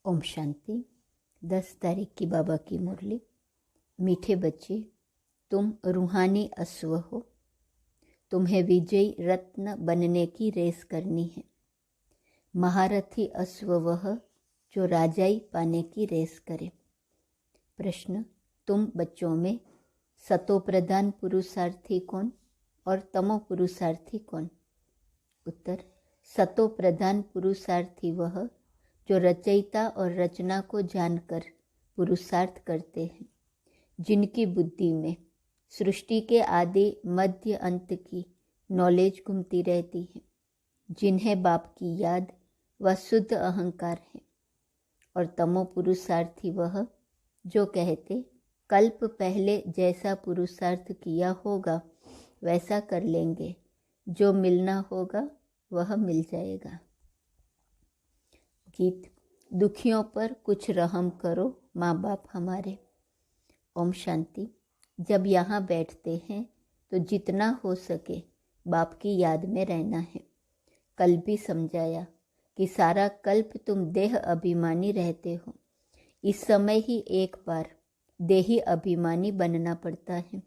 ओम शांति। 10 तारीख की बाबा की मुरली। मीठे बच्चे, तुम रूहानी अश्व हो। तुम्हें विजयी रत्न बनने की रेस करनी है। महारथी अश्व वह जो राजाई पाने की रेस करे। प्रश्न, तुम बच्चों में सतो प्रधान पुरुषार्थी कौन और तमो पुरुषार्थी कौन? उत्तर, सतो प्रधान पुरुषार्थी वह जो रचयिता और रचना को जानकर पुरुषार्थ करते हैं, जिनकी बुद्धि में सृष्टि के आदि मध्य अंत की नॉलेज घूमती रहती है, जिन्हें बाप की याद व शुद्ध अहंकार है। और तमो पुरुषार्थी वह जो कहते कल्प पहले जैसा पुरुषार्थ किया होगा वैसा कर लेंगे, जो मिलना होगा वह मिल जाएगा। गीत। दुखियों पर कुछ रहम करो माँ बाप हमारे। ओम शांति। जब यहाँ बैठते हैं तो जितना हो सके बाप की याद में रहना है। कल भी समझाया कि सारा कल्प तुम देह अभिमानी रहते हो। इस समय ही एक बार देही अभिमानी बनना पड़ता है।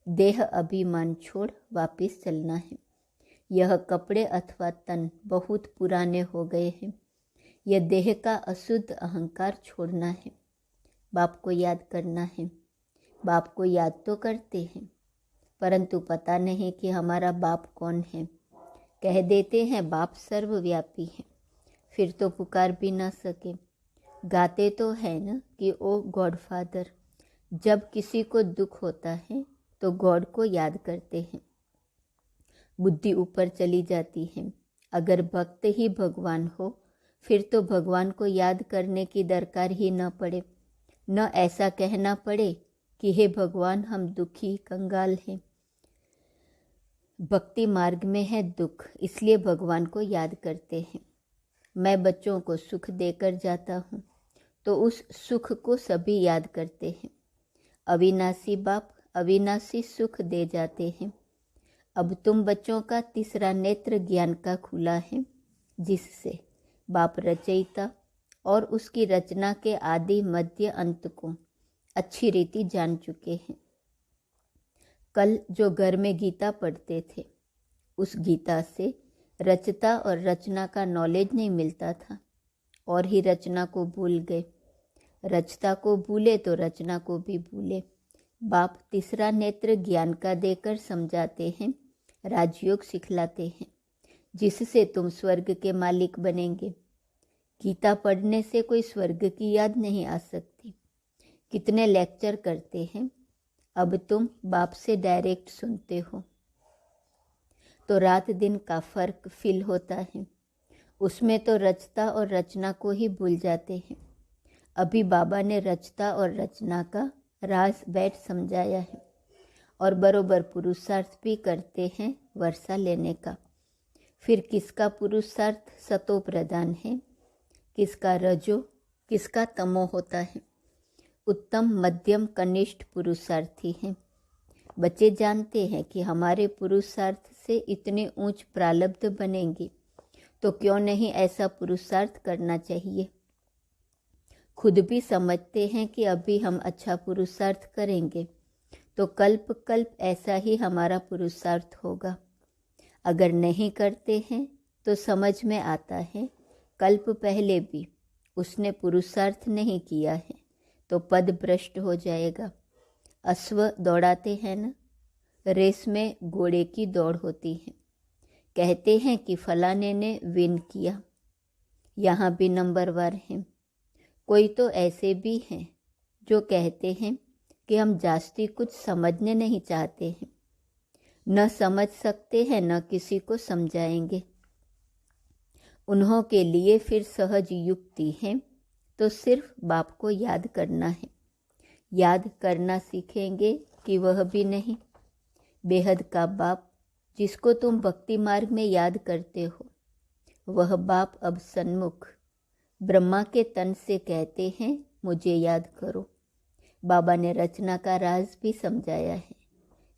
देह अभिमान छोड़ वापस चलना है। यह कपड़े अथवा तन बहुत पुराने हो गए हैं। यह देह का अशुद्ध अहंकार छोड़ना है। बाप को याद करना है। बाप को याद तो करते हैं, परंतु पता नहीं कि हमारा बाप कौन है। कह देते हैं बाप सर्वव्यापी है, फिर तो पुकार भी ना सके। गाते तो है न कि ओ गॉड फादर। जब किसी को दुख होता है तो गॉड को याद करते हैं। बुद्धि ऊपर चली जाती है। अगर भक्त ही भगवान हो फिर तो भगवान को याद करने की दरकार ही न पड़े। न ऐसा कहना पड़े कि हे भगवान हम दुखी कंगाल हैं। भक्ति मार्ग में है दुख, इसलिए भगवान को याद करते हैं। मैं बच्चों को सुख देकर जाता हूँ तो उस सुख को सभी याद करते हैं। अविनाशी बाप अविनाशी सुख दे जाते हैं। अब तुम बच्चों का तीसरा नेत्र ज्ञान का खुला है, जिससे बाप रचयिता और उसकी रचना के आदि मध्य अंत को अच्छी रीति जान चुके हैं। कल जो घर में गीता पढ़ते थे, उस गीता से रचता और रचना का नॉलेज नहीं मिलता था और ही रचना को भूल गए। रचता को भूले तो रचना को भी भूले। बाप तीसरा नेत्र ज्ञान का देकर समझाते हैं, राजयोग सिखलाते हैं, जिससे तुम स्वर्ग के मालिक बनेंगे। गीता पढ़ने से कोई स्वर्ग की याद नहीं आ सकती। कितने लेक्चर करते हैं, अब तुम बाप से डायरेक्ट सुनते हो तो रात दिन का फर्क फील होता है। उसमें तो रचता और रचना को ही भूल जाते हैं। अभी बाबा ने रचता और रचना का राज बैठ समझाया है और बरोबर पुरुषार्थ भी करते हैं वर्षा लेने का। फिर किसका पुरुषार्थ सतो प्रधान है, किसका रजो, किसका तमो होता है। उत्तम मध्यम कनिष्ठ पुरुषार्थी हैं। बच्चे जानते हैं कि हमारे पुरुषार्थ से इतने ऊंच प्रारब्ध बनेंगे, तो क्यों नहीं ऐसा पुरुषार्थ करना चाहिए। खुद भी समझते हैं कि अभी हम अच्छा पुरुषार्थ करेंगे तो कल्प कल्प ऐसा ही हमारा पुरुषार्थ होगा। अगर नहीं करते हैं तो समझ में आता है कल्प पहले भी उसने पुरुषार्थ नहीं किया है तो पद भ्रष्ट हो जाएगा। अश्व दौड़ाते हैं न, रेस में घोड़े की दौड़ होती है। कहते हैं कि फलाने ने विन किया, यहाँ भी नंबरवार हैं। कोई तो ऐसे भी हैं जो कहते हैं कि हम जास्ती कुछ समझने नहीं चाहते हैं, न समझ सकते हैं न किसी को समझाएंगे। उन्हों के लिए फिर सहज युक्ति है तो सिर्फ बाप को याद करना है। याद करना सीखेंगे कि वह भी नहीं। बेहद का बाप जिसको तुम भक्ति मार्ग में याद करते हो, वह बाप अब सन्मुख ब्रह्मा के तन से कहते हैं मुझे याद करो। बाबा ने रचना का राज भी समझाया है।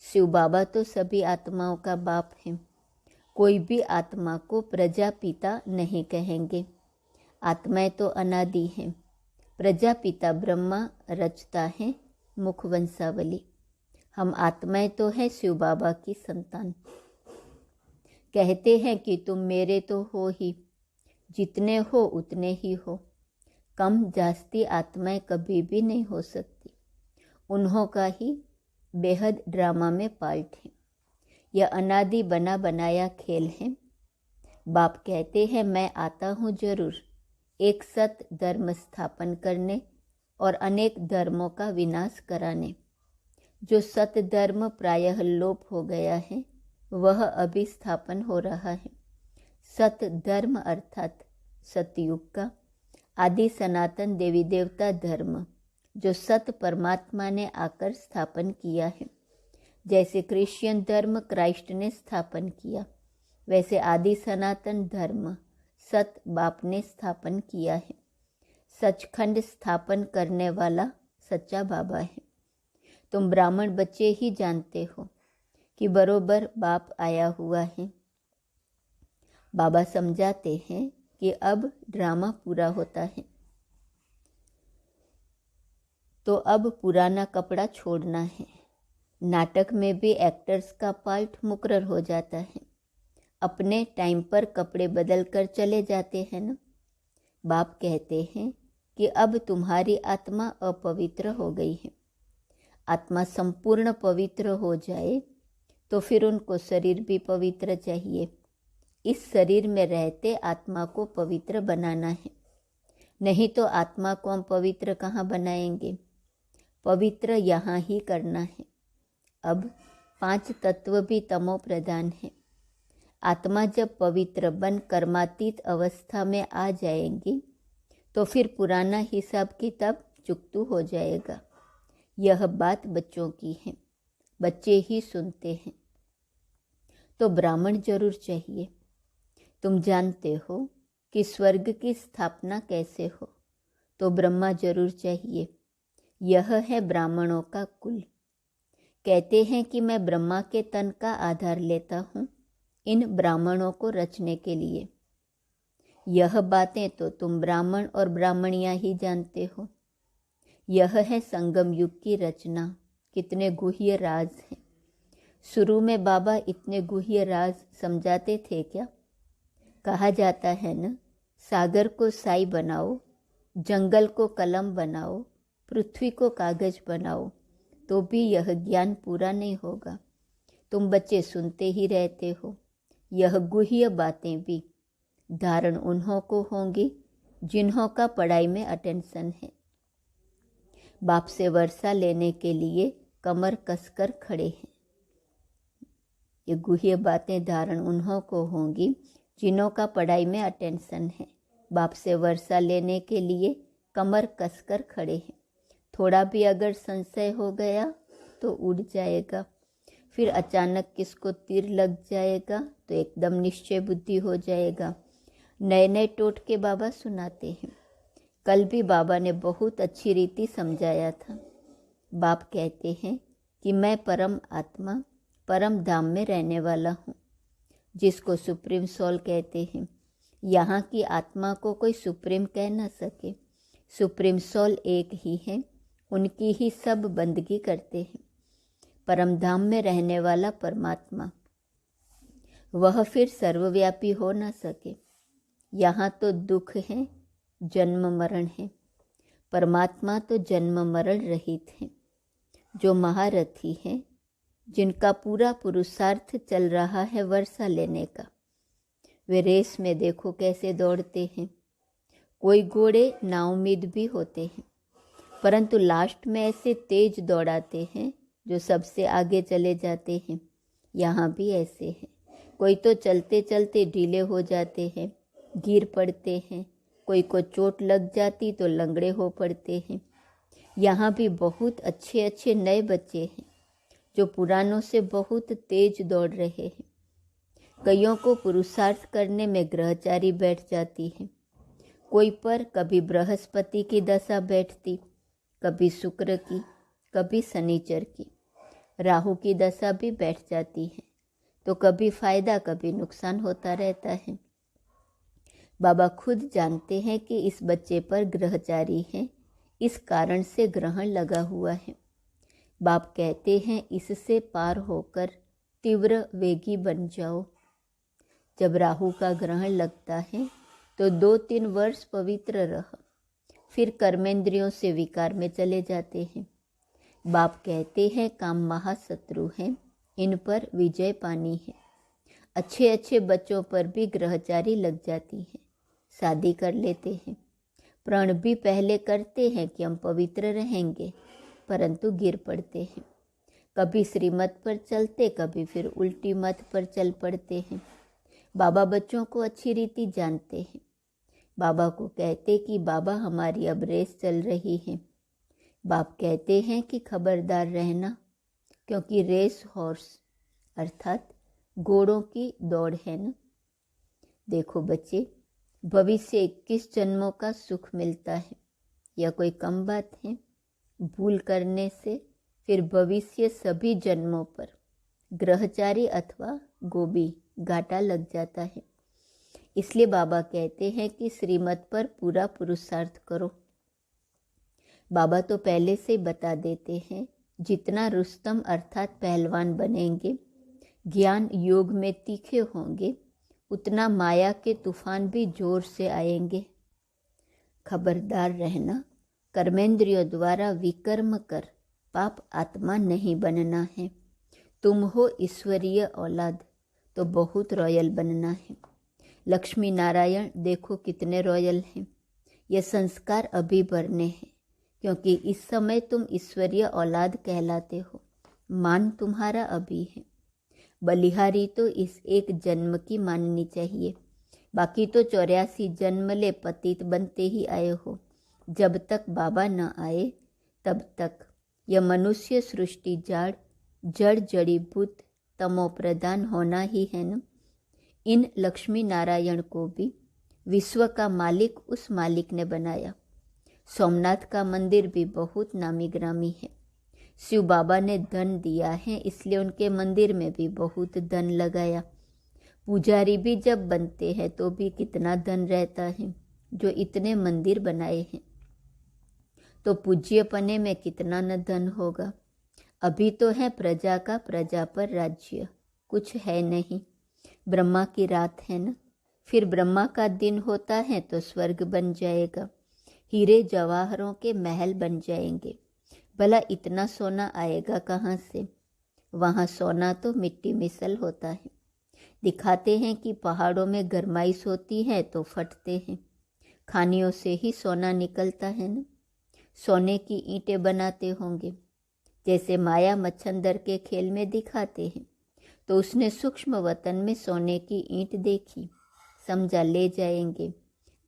शिव बाबा तो सभी आत्माओं का बाप है। कोई भी आत्मा को प्रजापिता नहीं कहेंगे। आत्माएं तो अनादि हैं। प्रजापिता ब्रह्मा रचता है मुख वंशावली। हम आत्माएं तो हैं शिव बाबा की संतान। कहते हैं कि तुम मेरे तो हो ही, जितने हो उतने ही हो। कम जास्ती आत्माएं कभी भी नहीं हो सकती। उन्हों का ही बेहद ड्रामा में पार्ट है। यह अनादि बना बनाया खेल है। बाप कहते हैं मैं आता हूँ जरूर, एक सत धर्म स्थापन करने और अनेक धर्मों का विनाश कराने। जो सत धर्म प्रायः लोप हो गया है वह अभी स्थापन हो रहा है। सत धर्म अर्थात सतयुग का आदि सनातन देवी देवता धर्म, जो सत परमात्मा ने आकर स्थापन किया है। जैसे क्रिश्चियन धर्म क्राइस्ट ने स्थापन किया, वैसे आदि सनातन धर्म सत बाप ने स्थापन किया है। सचखंड स्थापन करने वाला सच्चा बाबा है। तुम ब्राह्मण बच्चे ही जानते हो कि बरोबर बाप आया हुआ है। बाबा समझाते हैं कि अब ड्रामा पूरा होता है, तो अब पुराना कपड़ा छोड़ना है। नाटक में भी एक्टर्स का पार्ट मुकर्रर हो जाता है। अपने टाइम पर कपड़े बदल कर चले जाते हैं ना। बाप कहते हैं कि अब तुम्हारी आत्मा अपवित्र हो गई है। आत्मा संपूर्ण पवित्र हो जाए तो फिर उनको शरीर भी पवित्र चाहिए। इस शरीर में रहते आत्मा को पवित्र बनाना है, नहीं तो आत्मा को हम पवित्र कहाँ बनाएंगे। पवित्र यहाँ ही करना है। अब 5 तत्व भी तमो प्रधान है। आत्मा जब पवित्र बन कर्मातीत अवस्था में आ जाएंगी तो फिर पुराना हिसाब किताब चुकतू हो जाएगा। यह बात बच्चों की है, बच्चे ही सुनते हैं। तो ब्राह्मण जरूर चाहिए। तुम जानते हो कि स्वर्ग की स्थापना कैसे हो, तो ब्रह्मा जरूर चाहिए। यह है ब्राह्मणों का कुल। कहते हैं कि मैं ब्रह्मा के तन का आधार लेता हूँ इन ब्राह्मणों को रचने के लिए। यह बातें तो तुम ब्राह्मण और ब्राह्मणियाँ ही जानते हो। यह है संगम युग की रचना। कितने गुह्य राज हैं। शुरू में बाबा इतने गुह्य राज समझाते थे क्या? कहा जाता है न, सागर को साई बनाओ, जंगल को कलम बनाओ, पृथ्वी को कागज बनाओ, तो भी यह ज्ञान पूरा नहीं होगा। तुम बच्चे सुनते ही रहते हो। यह गुह्य बातें भी धारण उन्हों को होंगी जिन्हों का पढ़ाई में अटेंशन है। बाप से वर्षा लेने के लिए कमर कसकर खड़े हैं। ये गुह्य बातें धारण उन्हों को होंगी जिन्हों का पढ़ाई में अटेंशन है। बाप से वर्षा लेने के लिए कमर कसकर खड़े हैं। थोड़ा भी अगर संशय हो गया तो उड़ जाएगा। फिर अचानक किसको तीर लग जाएगा तो एकदम निश्चय बुद्धि हो जाएगा। नए नए टोटके बाबा सुनाते हैं। कल भी बाबा ने बहुत अच्छी रीति समझाया था। बाप कहते हैं कि मैं परम आत्मा परम धाम में रहने वाला हूँ, जिसको सुप्रीम सोल कहते हैं। यहाँ की आत्मा को कोई सुप्रीम कह न सके। सुप्रीम सोल एक ही है, उनकी ही सब बंदगी करते हैं। परम धाम में रहने वाला परमात्मा, वह फिर सर्वव्यापी हो न सके। यहाँ तो दुख है, जन्म मरण है। परमात्मा तो जन्म मरण रहित है। जो महारथी हैं, जिनका पूरा पुरुषार्थ चल रहा है वर्षा लेने का, वे रेस में देखो कैसे दौड़ते हैं। कोई घोड़े नाउम्मीद भी होते हैं, परंतु लास्ट में ऐसे तेज दौड़ाते हैं जो सबसे आगे चले जाते हैं। यहाँ भी ऐसे हैं। कोई तो चलते चलते ढीले हो जाते हैं, गिर पड़ते हैं। कोई को चोट लग जाती तो लंगड़े हो पड़ते हैं। यहाँ भी बहुत अच्छे अच्छे नए बच्चे हैं जो पुरानों से बहुत तेज दौड़ रहे हैं। कईयों को पुरुषार्थ करने में ग्रहचारी बैठ जाती है। कोई पर कभी बृहस्पति की दशा बैठती, कभी शुक्र की, कभी शनिचर की, राहु की दशा भी बैठ जाती है। तो कभी फायदा कभी नुकसान होता रहता है। बाबा खुद जानते हैं कि इस बच्चे पर ग्रहचारी है, इस कारण से ग्रहण लगा हुआ है। बाप कहते हैं इससे पार होकर तीव्र वेगी बन जाओ। जब राहु का ग्रहण लगता है तो 2-3 वर्ष पवित्र रह, फिर कर्मेंद्रियों से विकार में चले जाते हैं। बाप कहते हैं काम महाशत्रु हैं, इन पर विजय पानी है। अच्छे अच्छे बच्चों पर भी ग्रहचारी लग जाती है, शादी कर लेते हैं, प्रण भी पहले करते हैं कि हम पवित्र रहेंगे, परंतु गिर पड़ते हैं। कभी श्रीमत पर चलते, कभी फिर उल्टी मत पर चल पड़ते हैं। बाबा बच्चों को अच्छी रीति जानते हैं। बाबा को कहते कि बाबा हमारी अब रेस चल रही है। बाप कहते हैं कि खबरदार रहना, क्योंकि रेस हॉर्स अर्थात घोड़ों की दौड़ है ना। देखो बच्चे, भविष्य 21 जन्मों का सुख मिलता है, यह कोई कम बात है। भूल करने से फिर भविष्य सभी जन्मों पर ग्रहचारी अथवा गोबी घाटा लग जाता है। इसलिए बाबा कहते हैं कि श्रीमत पर पूरा पुरुषार्थ करो। बाबा तो पहले से बता देते हैं, जितना रुस्तम अर्थात पहलवान बनेंगे, ज्ञान योग में तीखे होंगे, उतना माया के तूफान भी जोर से आएंगे। खबरदार रहना, कर्मेंद्रियों द्वारा विकर्म कर पाप आत्मा नहीं बनना है। तुम हो ईश्वरीय औलाद तो बहुत रॉयल बनना है। लक्ष्मी नारायण देखो कितने रॉयल हैं। ये संस्कार अभी भरने हैं, क्योंकि इस समय तुम ईश्वरीय औलाद कहलाते हो। मान तुम्हारा अभी है। बलिहारी तो इस एक जन्म की माननी चाहिए, बाकी तो 84 जन्म ले पतित बनते ही आए हो। जब तक बाबा न आए तब तक यह मनुष्य सृष्टि जाड़ जड़ जड़ीभूत तमो प्रधान होना ही है न। इन लक्ष्मी नारायण को भी विश्व का मालिक उस मालिक ने बनाया। सोमनाथ का मंदिर भी बहुत नामी ग्रामी है। शिव बाबा ने धन दिया है, इसलिए उनके मंदिर में भी बहुत धन लगाया। पुजारी भी जब बनते हैं तो भी कितना धन रहता है, जो इतने मंदिर बनाए हैं, तो पूज्यपने में कितना न धन होगा। अभी तो है प्रजा का प्रजा पर राज्य, कुछ है नहीं। ब्रह्मा की रात है न, फिर ब्रह्मा का दिन होता है तो स्वर्ग बन जाएगा, हीरे जवाहरों के महल बन जाएंगे। भला इतना सोना आएगा कहाँ से? वहाँ सोना तो मिट्टी मिसल होता है। दिखाते हैं कि पहाड़ों में गरमाइश होती है तो फटते हैं, खानियों से ही सोना निकलता है न। सोने की ईंटें बनाते होंगे, जैसे माया मच्छंदर के खेल में दिखाते हैं। तो उसने सूक्ष्म वतन में सोने की ईंट देखी, समझा ले जाएंगे,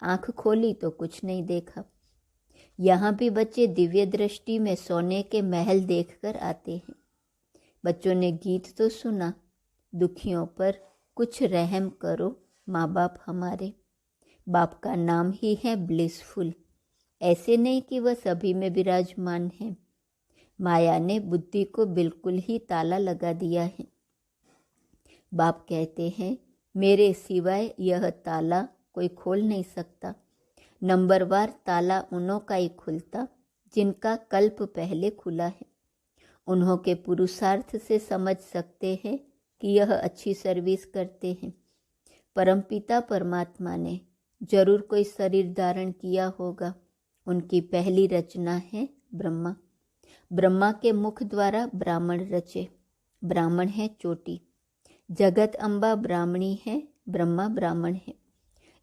आंख खोली तो कुछ नहीं देखा। यहाँ भी बच्चे दिव्य दृष्टि में सोने के महल देखकर आते हैं। बच्चों ने गीत तो सुना, दुखियों पर कुछ रहम करो माँ बाप हमारे। बाप का नाम ही है ब्लिसफुल, ऐसे नहीं कि वह सभी में विराजमान है। माया ने बुद्धि को बिल्कुल ही ताला लगा दिया है। बाप कहते हैं मेरे सिवाय यह ताला कोई खोल नहीं सकता। नंबरवार ताला उन्हों का ही खुलता जिनका कल्प पहले खुला है। उन्हों के पुरुषार्थ से समझ सकते हैं कि यह अच्छी सर्विस करते हैं। परमपिता परमात्मा ने जरूर कोई शरीर धारण किया होगा। उनकी पहली रचना है ब्रह्मा। ब्रह्मा के मुख द्वारा ब्राह्मण रचे। ब्राह्मण है चोटी। जगत अम्बा ब्राह्मणी है, ब्रह्मा ब्राह्मण है।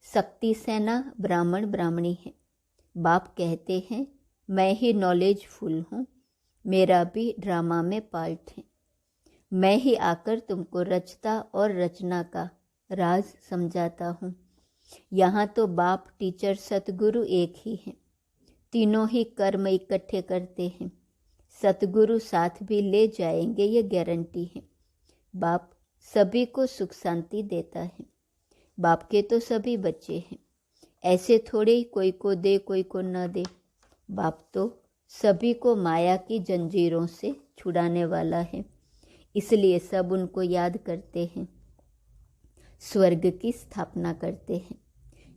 शक्ति सेना ब्राह्मण ब्राह्मणी है। बाप कहते हैं मैं ही नॉलेजफुल हूँ, मेरा भी ड्रामा में पार्ट है। मैं ही आकर तुमको रचता और रचना का राज समझाता हूँ। यहाँ तो बाप टीचर सतगुरु एक ही हैं, तीनों ही कर्म इकट्ठे करते हैं। सतगुरु साथ भी ले जाएंगे, ये गारंटी है। बाप सभी को सुख शांति देता है। बाप के तो सभी बच्चे हैं, ऐसे थोड़े ही कोई को दे कोई को न दे। बाप तो सभी को माया की जंजीरों से छुड़ाने वाला है, इसलिए सब उनको याद करते हैं, स्वर्ग की स्थापना करते हैं।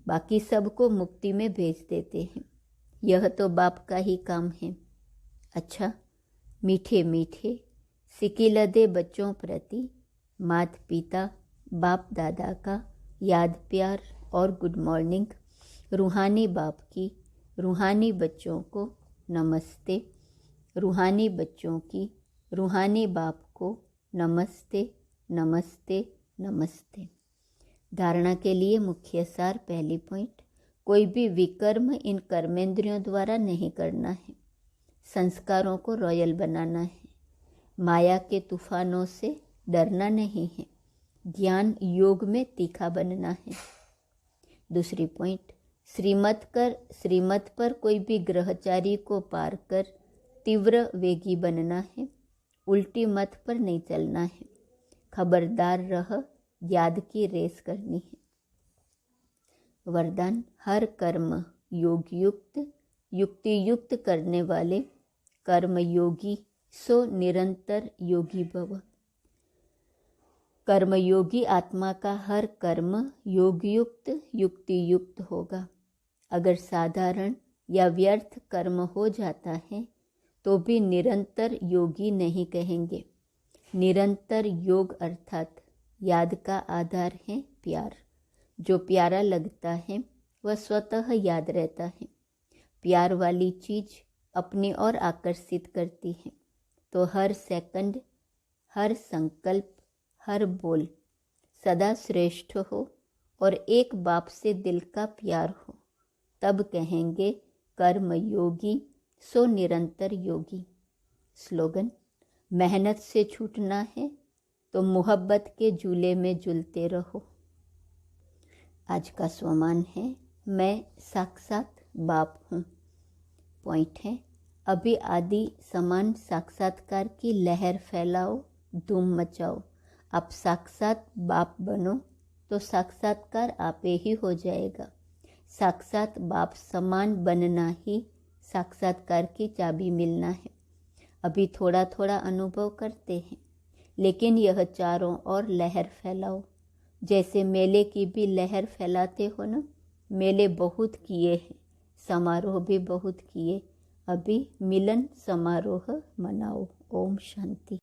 बाकी सबको मुक्ति में भेज देते हैं। यह तो बाप का ही काम है। अच्छा, मीठे मीठे सिकिलदे बच्चों प्रति माता पिता बाप दादा का याद प्यार और गुड मॉर्निंग। रूहानी बाप की रूहानी बच्चों को नमस्ते। रूहानी बच्चों की रूहानी बाप को नमस्ते नमस्ते नमस्ते। धारणा के लिए मुख्य सार। पहली पॉइंट, कोई भी विकर्म इन कर्मेंद्रियों द्वारा नहीं करना है। संस्कारों को रॉयल बनाना है। माया के तूफानों से डरना नहीं है। ज्ञान योग में तीखा बनना है। दूसरी पॉइंट, श्रीमत पर कोई भी ग्रहचारी को पार कर तीव्र वेगी बनना है। उल्टी मत पर नहीं चलना है। खबरदार रह, याद की रेस करनी है। वरदान, हर कर्म योगयुक्त युक्ति युक्त करने वाले कर्म योगी सो निरंतर योगी भव। कर्मयोगी आत्मा का हर कर्म योगयुक्त युक्ति युक्त होगा। अगर साधारण या व्यर्थ कर्म हो जाता है तो भी निरंतर योगी नहीं कहेंगे। निरंतर योग अर्थात याद का आधार है प्यार। जो प्यारा लगता है वह स्वतः याद रहता है। प्यार वाली चीज अपनी ओर आकर्षित करती है। तो हर सेकंड, हर संकल्प, हर बोल सदा श्रेष्ठ हो और एक बाप से दिल का प्यार हो, तब कहेंगे कर्म योगी सो निरंतर योगी। स्लोगन, मेहनत से छूटना है तो मोहब्बत के झूले में झूलते रहो। आज का स्वमान है, मैं साक्षात बाप हूँ। पॉइंट है, अभी आदि समान साक्षात्कार की लहर फैलाओ, धूम मचाओ। आप साक्षात बाप बनो तो साक्षात्कार आपे ही हो जाएगा। साक्षात बाप समान बनना ही साक्षात्कार की चाबी मिलना है। अभी थोड़ा थोड़ा अनुभव करते हैं, लेकिन यह चारों ओर लहर फैलाओ। जैसे मेले की भी लहर फैलाते हो ना। मेले बहुत किए हैं, समारोह भी बहुत किए, अभी मिलन समारोह मनाओ। ओम शांति।